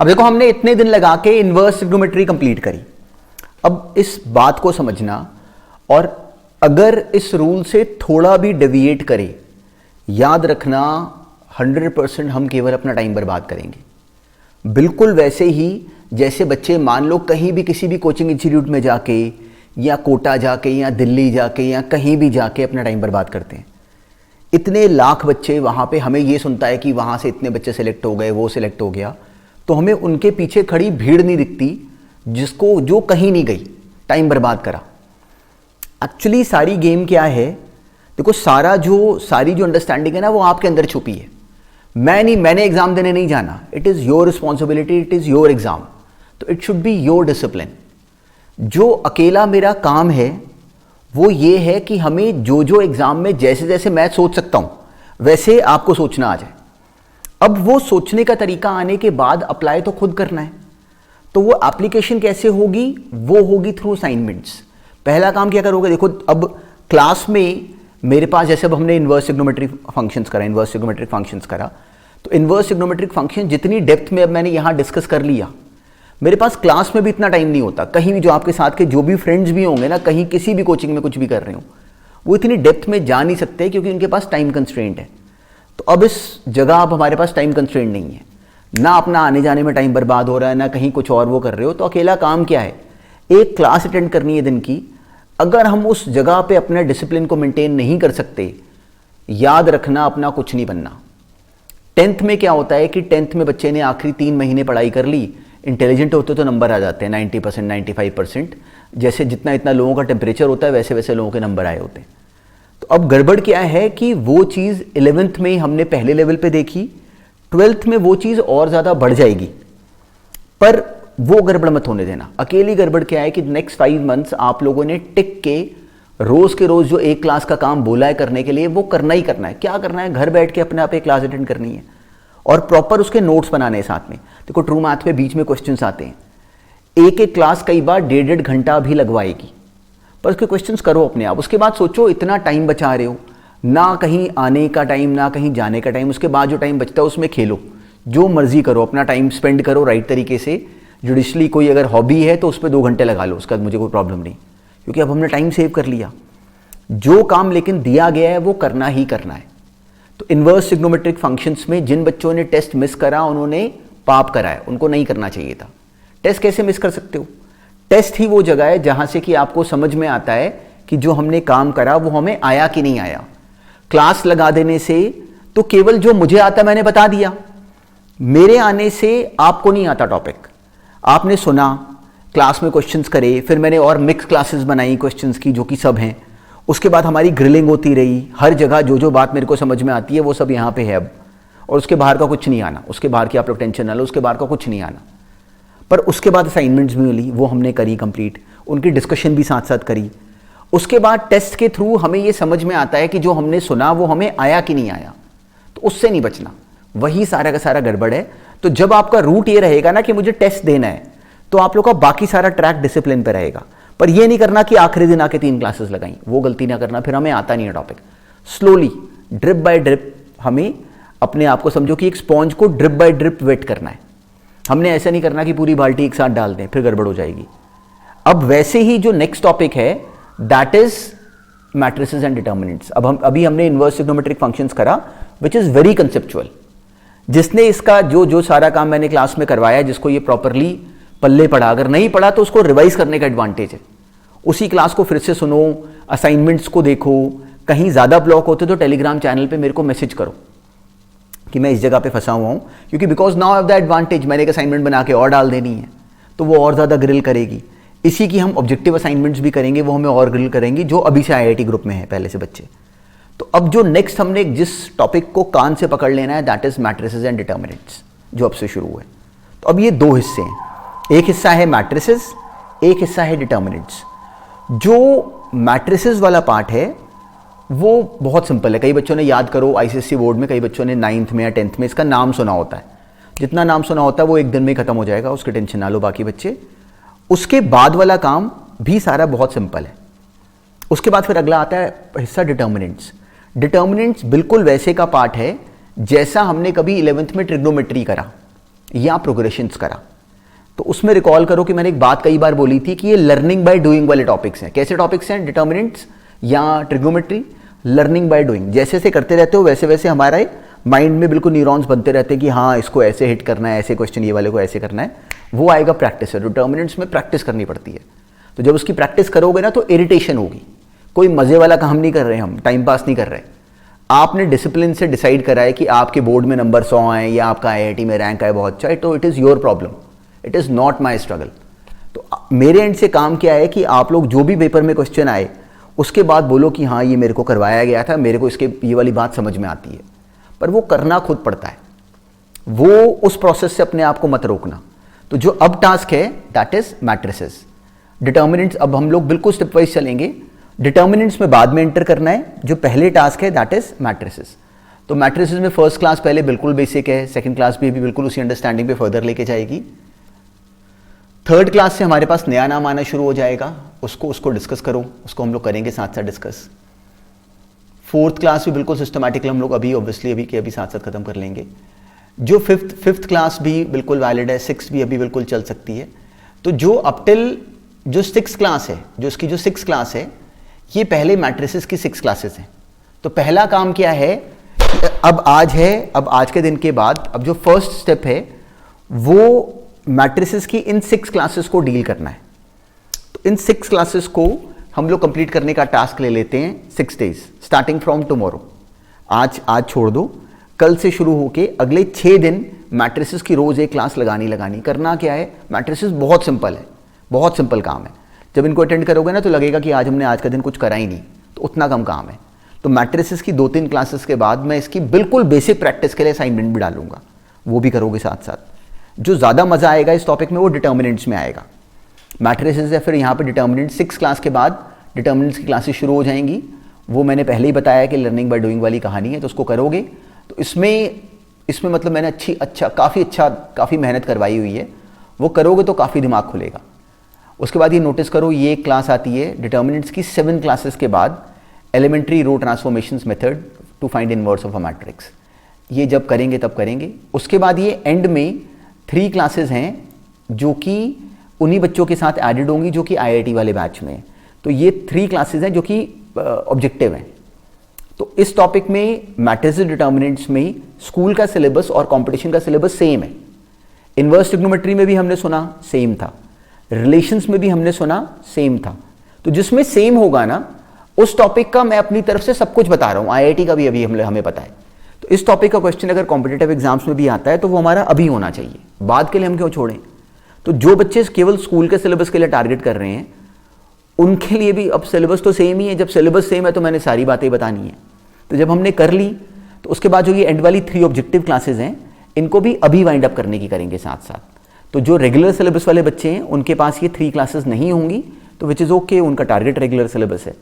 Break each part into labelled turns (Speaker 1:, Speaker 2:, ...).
Speaker 1: अब देखो हमने इतने दिन लगा के इनवर्स ट्रिग्नोमेट्री कंप्लीट करी। अब इस बात को समझना, और अगर इस रूल से थोड़ा भी डेविएट करे, याद रखना 100% हम केवल अपना टाइम बर्बाद करेंगे। बिल्कुल वैसे ही जैसे बच्चे मान लो कहीं भी किसी भी कोचिंग इंस्टीट्यूट में जाके या कोटा जाके या दिल्ली जाके या कहीं भी जाके अपना टाइम बर्बाद करते हैं। इतने लाख बच्चे वहाँ पे, हमें ये सुनता है कि वहाँ से इतने बच्चे सेलेक्ट हो गए, वो सिलेक्ट हो गया, तो हमें उनके पीछे खड़ी भीड़ नहीं दिखती जो कहीं नहीं गई, टाइम बर्बाद करा। एक्चुअली सारी गेम क्या है, देखो सारी जो अंडरस्टैंडिंग है ना वो आपके अंदर छुपी है। मैंने एग्जाम देने नहीं जाना, it is your responsibility, it is your exam, तो it should be your discipline. जो अकेला मेरा काम है वो ये है कि हमें जो एग्जाम में जैसे जैसे मैं सोच सकता हूँ वैसे आपको सोचना आ जाए। अब वो सोचने का तरीका आने के बाद अप्लाई तो खुद करना है। तो वो एप्लीकेशन कैसे होगी, वो होगी थ्रू असाइनमेंट्स। पहला काम क्या करोगे, देखो अब क्लास में मेरे पास जैसे अब हमने इनवर्स ट्रिग्नोमेट्रिक फंक्शंस करा, तो इनवर्स ट्रिग्नोमेट्रिक फंक्शन जितनी डेप्थ में अब मैंने यहाँ डिस्कस कर लिया, मेरे पास क्लास में भी इतना टाइम नहीं होता। कहीं भी जो आपके साथ के जो भी फ्रेंड्स भी होंगे ना, कहीं किसी भी कोचिंग में कुछ भी कर रहे हो, वो इतनी डेप्थ में जा नहीं सकते क्योंकि उनके पास टाइम कंस्ट्रेंट है। तो अब इस जगह अब हमारे पास टाइम कंस्ट्रेंट नहीं है, ना अपना आने जाने में टाइम बर्बाद हो रहा है, ना कहीं कुछ और वो कर रहे हो। तो अकेला काम क्या है, एक क्लास अटेंड करनी है दिन की। अगर हम उस जगह पे अपने डिसिप्लिन को मेंटेन नहीं कर सकते, याद रखना अपना कुछ नहीं बनना। 10th में क्या होता है कि 10th में बच्चे ने आखिरी 3 महीने पढ़ाई कर ली, इंटेलिजेंट होते तो नंबर आ जाते हैं 90%, 95%। जैसे जितना इतना लोगों का टेम्परेचर होता है वैसे वैसे लोगों के नंबर आए होते हैं। तो अब गड़बड़ क्या है कि वो चीज़ 11th में हमने पहले लेवल पे देखी, 12th में वो चीज़ और ज़्यादा बढ़ जाएगी, पर वो गड़बड़ मत होने देना। अकेली गड़बड़ क्या है कि नेक्स्ट 5 मंथ्स आप लोगों ने टिक के रोज़ जो एक क्लास का काम बोला है करने के लिए वो करना ही करना है। क्या करना है, घर बैठ के अपने आप एक क्लास अटेंड करनी है और प्रॉपर उसके नोट्स बनाने हैं साथ में। देखो ट्रू मैथ में बीच में क्वेश्चंस आते हैं, एक क्लास कई बार 1.5 घंटा भी लगवाएगी, पर उसके क्वेश्चंस करो अपने आप। उसके बाद सोचो इतना टाइम बचा रहे हो, ना कहीं आने का टाइम ना कहीं जाने का टाइम, उसके बाद जो टाइम बचता है उसमें खेलो, जो मर्जी करो, अपना टाइम स्पेंड करो राइट तरीके से, जुडिशली। कोई अगर हॉबी है तो उस पर 2 घंटे लगा लो, उसका मुझे कोई प्रॉब्लम नहीं, क्योंकि अब हमने टाइम सेव कर लिया। जो काम लेकिन दिया गया है वो करना ही करना है। तो इनवर्स ट्रिग्नोमेट्रिक फंक्शंस में जिन बच्चों ने टेस्ट मिस करा उन्होंने पाप करा है, उनको नहीं करना चाहिए था। टेस्ट कैसे मिस कर सकते हो, टेस्ट ही वो जगह है जहां से कि आपको समझ में आता है कि जो हमने काम करा वो हमें आया कि नहीं आया। क्लास लगा देने से तो केवल जो मुझे आता मैंने बता दिया, मेरे आने से आपको नहीं आता टॉपिक। आपने सुना, क्लास में क्वेश्चंस करे, फिर मैंने और मिक्स क्लासेस बनाई क्वेश्चंस की जो कि सब हैं। उसके बाद हमारी ग्रिलिंग होती रही, हर जगह जो बात मेरे को समझ में आती है वो सब यहाँ पे है अब, और उसके बाहर का कुछ नहीं आना। उसके बाहर की आप लोग टेंशन ना लो, उसके बाहर का कुछ नहीं आना। पर उसके बाद असाइनमेंट्स भी मिली, वो हमने करी कंप्लीट, उनकी डिस्कशन भी साथ साथ करी। उसके बाद टेस्ट के थ्रू हमें ये समझ में आता है कि जो हमने सुना वो हमें आया कि नहीं आया, तो उससे नहीं बचना, वही सारा का सारा गड़बड़ है। तो जब आपका रूट ये रहेगा ना कि मुझे टेस्ट देना है, तो आप लोग का बाकी सारा ट्रैक डिसिप्लिन पे रहेगा। पर ये नहीं करना कि आखिरी दिन आके 3 क्लासेस लगाई, वो गलती ना करना, फिर हमें आता नहीं है topic. Slowly drip by drip हमें अपने आप को समझो कि एक स्पॉन्ज को ड्रिप बाय ड्रिप वेट करना है। हमने ऐसा नहीं करना कि पूरी बाल्टी एक साथ डाल दें, फिर गड़बड़ हो जाएगी। अब वैसे ही जो नेक्स्ट टॉपिक है that is matrices and determinants. अभी हमने इनवर्स ट्रिग्नोमेट्रिक फंक्शंस करा विच इज वेरी कंसेप्चुअल। जिसने इसका जो सारा काम मैंने क्लास में करवाया, जिसको ये प्रॉपरली पल्ले पढ़ा, अगर नहीं पढ़ा तो उसको रिवाइज करने का एडवांटेज है। उसी क्लास को फिर से सुनो, असाइनमेंट्स को देखो, कहीं ज़्यादा ब्लॉक होते तो टेलीग्राम चैनल पे मेरे को मैसेज करो कि मैं इस जगह पे फंसा हुआ हूँ, क्योंकि because now have the advantage, मैंने एक असाइनमेंट बना के और डाल देनी है तो वो और ज़्यादा ग्रिल करेगी। इसी की हम ऑब्जेक्टिव असाइनमेंट्स भी करेंगे, वो हमें और ग्रिल करेंगी, जो अभी से IIT ग्रुप में है पहले से बच्चे। तो अब जो नेक्स्ट हमने जिस टॉपिक को कान से पकड़ लेना है that is matrices and determinants, जो अब से शुरू हुए। तो अब ये 2 हिस्से हैं, एक हिस्सा है मैट्रिसेस, एक हिस्सा है डिटर्मिनेंट्स। जो मैट्रिसेस वाला पार्ट है वो बहुत सिंपल है। कई बच्चों ने, याद करो ICSE बोर्ड में कई बच्चों ने 9th में या 10th में इसका नाम सुना होता है। जितना नाम सुना होता है वो एक दिन में खत्म हो जाएगा, उसकी टेंशन ना लो बाकी बच्चे। उसके बाद वाला काम भी सारा बहुत सिंपल है। उसके बाद फिर अगला आता है हिस्सा डिटर्मिनेंट्स। डिटर्मिनेंट्स बिल्कुल वैसे का पार्ट है जैसा हमने कभी 11th में ट्रिग्नोमेट्री करा। या प्रोग्रेशंस करा। तो उसमें रिकॉल करो कि मैंने एक बात कई बार बोली थी कि ये लर्निंग बाय डूइंग वाले टॉपिक्स हैं। कैसे टॉपिक्स हैं? डिटर्मिनेंट्स या ट्रिग्नोमेट्री, लर्निंग बाय डूइंग। जैसे जैसे करते रहते हो वैसे वैसे हमारे माइंड में बिल्कुल न्यूरॉन्स बनते रहते हैं कि हाँ इसको ऐसे हिट करना है, ऐसे क्वेश्चन ये वाले को ऐसे करना है, वो आएगा प्रैक्टिस से। डिटर्मिनेंट्स में प्रैक्टिस करनी पड़ती है। तो जब उसकी प्रैक्टिस करोगे ना तो इरिटेशन होगी। कोई मजे वाला काम नहीं कर रहे, हम टाइम पास नहीं कर रहे। आपने डिसिप्लिन से डिसाइड करा है कि आपके बोर्ड में नंबर 100 आए या आपका IIT में रैंक आए बहुत अच्छा, तो it is your problem, it is not my struggle. तो मेरे एंड से काम क्या है कि आप लोग जो भी पेपर में क्वेश्चन आए उसके बाद बोलो कि हाँ ये मेरे को करवाया गया था, मेरे को इसके ये वाली बात समझ में आती है। पर वो करना खुद पड़ता है, वो उस प्रोसेस से अपने आप को मत रोकना। तो जो अब टास्क है दैट इज मैट्रिसेस। डिटर्मिनेंट्स अब हम लोग बिल्कुल स्टेप वाइज चलेंगे। डिटर्मिनेंट्स में बाद में एंटर करना है। जो पहले टास्क है दैट इज मैट्रिसेस। तो मैट्रिसेस में फर्स्ट क्लास पहले बिल्कुल बेसिक है, सेकंड क्लास भी अभी बिल्कुल उसी अंडरस्टैंडिंग पे फर्दर लेके जाएगी। थर्ड क्लास से हमारे पास नया नाम आना शुरू हो जाएगा, उसको डिस्कस करो, उसको हम लोग करेंगे साथ साथ डिस्कस। फोर्थ क्लास भी बिल्कुल सिस्टमैटिकली हम लोग अभी साथ साथ खत्म कर लेंगे। जो फिफ्थ क्लास भी बिल्कुल वैलिड है, सिक्स भी अभी बिल्कुल चल सकती है। तो जो अप टिल जो सिक्स क्लास है, जो इसकी जो सिक्स क्लास है, ये पहले मैट्रिसेस की 6 क्लासेस हैं। तो पहला काम क्या है, अब आज के दिन के बाद अब जो फर्स्ट स्टेप है वो मैट्रिसेस की इन 6 क्लासेस को डील करना है। तो इन 6 क्लासेस को हम लोग कंप्लीट करने का टास्क ले लेते हैं 6 डेज स्टार्टिंग फ्रॉम टुमारो। आज छोड़ दो, कल से शुरू होके अगले 6 दिन मैट्रिसेस की रोज एक क्लास लगानी। करना क्या है, मैट्रिसेस बहुत सिंपल है, बहुत सिंपल काम है। जब इनको अटेंड करोगे ना तो लगेगा कि हमने आज का दिन कुछ करा ही नहीं, तो उतना कम काम है। तो मैट्रिसेस की 2-3 क्लासेस के बाद मैं इसकी बिल्कुल बेसिक प्रैक्टिस के लिए असाइनमेंट भी डालूंगा, वो भी करोगे साथ साथ। जो ज़्यादा मज़ा आएगा इस टॉपिक में वो डिटर्मिनेंट्स में आएगा। मैट्रिसेस है, फिर यहाँ पे डिटर्मिनेंट 6 क्लास के बाद डिटर्मिनेंट्स की क्लासेस शुरू हो जाएंगी। वो मैंने पहले ही बताया कि लर्निंग बाय डूइंग वाली कहानी है, तो उसको करोगे। तो इसमें मतलब मैंने काफ़ी मेहनत करवाई हुई है, वो करोगे तो काफ़ी दिमाग खुलेगा। उसके बाद ये नोटिस करो, ये क्लास आती है डिटर्मिनेंट्स की 7 क्लासेस के बाद, elementary row transformations method to find inverse of a matrix. ये जब करेंगे तब करेंगे। उसके बाद ये एंड में 3 क्लासेस हैं जो कि उन्हीं बच्चों के साथ एडेड होंगी जो कि IIT वाले बैच में है। तो ये 3 क्लासेस हैं जो कि ऑब्जेक्टिव हैं। तो इस टॉपिक में मैट्रिसेस डिटर्मिनेंट्स में स्कूल का सिलेबस और कंपटीशन का सिलेबस सेम है। इनवर्स ट्रिग्नोमेट्री में भी हमने सुना सेम था, रिलेशंस में भी हमने सुना सेम था। तो जिसमें सेम होगा ना उस टॉपिक का मैं अपनी तरफ से सब कुछ बता रहा हूँ। IIT का भी अभी हमें पता है। तो इस टॉपिक का क्वेश्चन अगर कॉम्पिटिटिव एग्जाम्स में भी आता है तो वो हमारा अभी होना चाहिए, बाद के लिए हम क्यों छोड़ें। तो जो बच्चे केवल स्कूल के सिलेबस के लिए टारगेट कर रहे हैं उनके लिए भी अब सिलेबस तो सेम ही है। जब सिलेबस सेम है तो मैंने सारी बातें बतानी है। तो जब हमने कर ली तो उसके बाद जो ये एंड वाली 3 ऑब्जेक्टिव क्लासेस हैं इनको भी अभी वाइंड अप करने की करेंगे साथ साथ। तो जो रेगुलर सिलेबस वाले बच्चे हैं उनके पास ये 3 क्लासेस नहीं होंगी, तो विच इज़ ओके, उनका टारगेट रेगुलर सिलेबस है।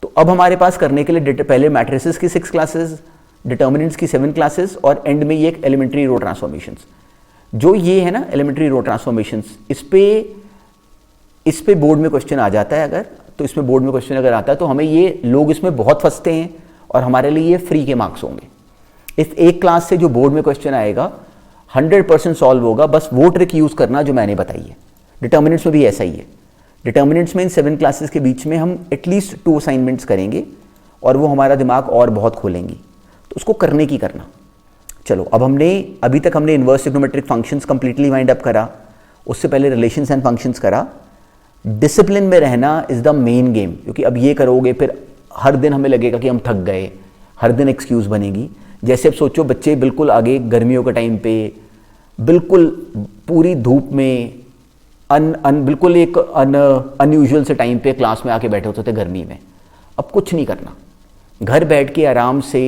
Speaker 1: तो अब हमारे पास करने के लिए पहले मैट्रिसेस की 6 क्लासेस, डिटर्मिनेंट्स की 7 क्लासेस और एंड में ये एक एलिमेंट्री रो ट्रांसफॉर्मेशंस। जो ये है ना एलिमेंट्री रो ट्रांसफॉर्मेशंस, इस पे बोर्ड में क्वेश्चन आ जाता है अगर, तो इसमें बोर्ड में क्वेश्चन अगर आता है तो हमें ये लोग इसमें बहुत फंसते हैं और हमारे लिए ये फ्री के मार्क्स होंगे। इस एक क्लास से जो बोर्ड में क्वेश्चन आएगा 100% सॉल्व होगा। बस वो ट्रिक यूज़ करना जो मैंने बताई है। डिटर्मिनेंट्स में भी ऐसा ही है। डिटर्मिनेंट्स में इन 7 क्लासेस के बीच में हम एटलीस्ट 2 असाइनमेंट्स करेंगे और वो हमारा दिमाग और बहुत खोलेंगी, तो उसको करने की करना। चलो अब अभी तक हमने inverse trigonometric functions completely wind up करा, उससे पहले रिलेशंस एंड फंक्शंस करा। डिसिप्लिन में रहना इज द मेन गेम, क्योंकि अब ये करोगे फिर हर दिन हमें लगेगा कि हम थक गए, हर दिन एक्सक्यूज़ बनेगी। जैसे अब सोचो बच्चे बिल्कुल आगे गर्मियों के टाइम पे बिल्कुल पूरी धूप में बिल्कुल एक अनयूजुअल से टाइम पे क्लास में आके बैठे होते थे गर्मी में। अब कुछ नहीं करना, घर बैठ के आराम से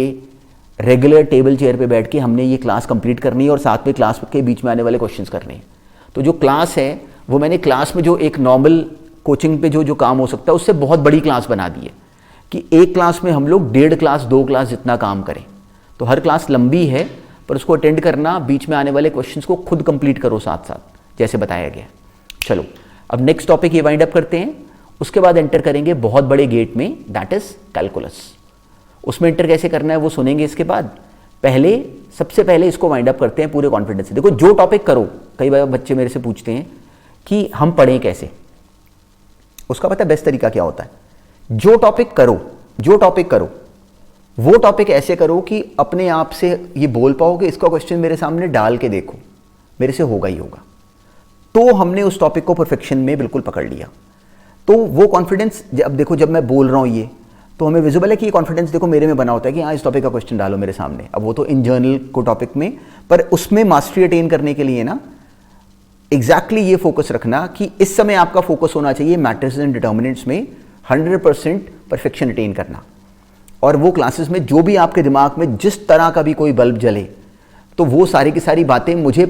Speaker 1: रेगुलर टेबल चेयर पे बैठ के हमने ये क्लास कंप्लीट करनी है और साथ में क्लास के बीच में आने वाले क्वेश्चंस करने हैं। तो जो क्लास है वो मैंने क्लास में जो एक नॉर्मल कोचिंग पे जो काम हो सकता है उससे बहुत बड़ी क्लास बना दी है कि एक क्लास में हम लोग 1.5 क्लास 2 क्लास जितना काम करें। तो हर क्लास लंबी है पर उसको अटेंड करना, बीच में आने वाले क्वेश्चंस को खुद कंप्लीट करो साथ साथ जैसे बताया गया। चलो अब नेक्स्ट टॉपिक ये वाइंड अप करते हैं। उसके बाद एंटर करेंगे बहुत बड़े गेट में, दैट इज कैलकुलस। उसमें एंटर कैसे करना है वो सुनेंगे इसके बाद। पहले सबसे पहले इसको वाइंड अप करते हैं पूरे कॉन्फिडेंस से। देखो जो टॉपिक करो, कई बार बच्चे मेरे से पूछते हैं कि हम पढ़ें कैसे, उसका पता है बेस्ट तरीका क्या होता है? जो टॉपिक करो वो टॉपिक ऐसे करो कि अपने आप से ये बोल पाओ कि इसका क्वेश्चन मेरे सामने डाल के देखो, मेरे से होगा ही होगा। तो हमने उस टॉपिक को परफेक्शन में बिल्कुल पकड़ लिया। तो वो कॉन्फिडेंस, अब देखो जब मैं बोल रहा हूँ ये, तो हमें विजुअल है कि ये कॉन्फिडेंस देखो मेरे में बना होता है कि हाँ इस टॉपिक का क्वेश्चन डालो मेरे सामने। अब वो तो इन जनरल को टॉपिक में, पर उसमें मास्टरी अटेन करने के लिए ना एग्जैक्टली ये फोकस रखना कि इस समय आपका फोकस होना चाहिए मैट्रिसेस एंड डिटर्मिनेंट्स में 100% परफेक्शन अटेन करना। और वो क्लासेस में जो भी आपके दिमाग में जिस तरह का भी कोई बल्ब जले, तो वो सारी की सारी बातें मुझे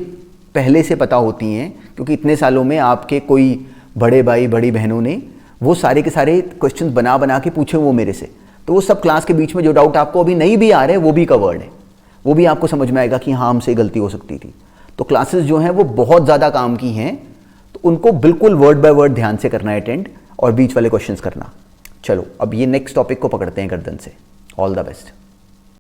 Speaker 1: पहले से पता होती हैं, क्योंकि इतने सालों में आपके कोई बड़े भाई बड़ी बहनों ने वो सारे के सारे क्वेश्चंस बना बना के पूछे वो मेरे से। तो वो सब क्लास के बीच में जो डाउट आपको अभी नहीं भी आ रहे वो भी कवर्ड है, वो भी आपको समझ में आएगा कि हाँ हमसे गलती हो सकती थी। तो क्लासेस जो हैं वो बहुत ज़्यादा काम की हैं, तो उनको बिल्कुल वर्ड बाय वर्ड ध्यान से करना है अटेंड, और बीच वाले क्वेश्चंस करना। चलो अब ये नेक्स्ट टॉपिक को पकड़ते हैं गर्दन से। All the best.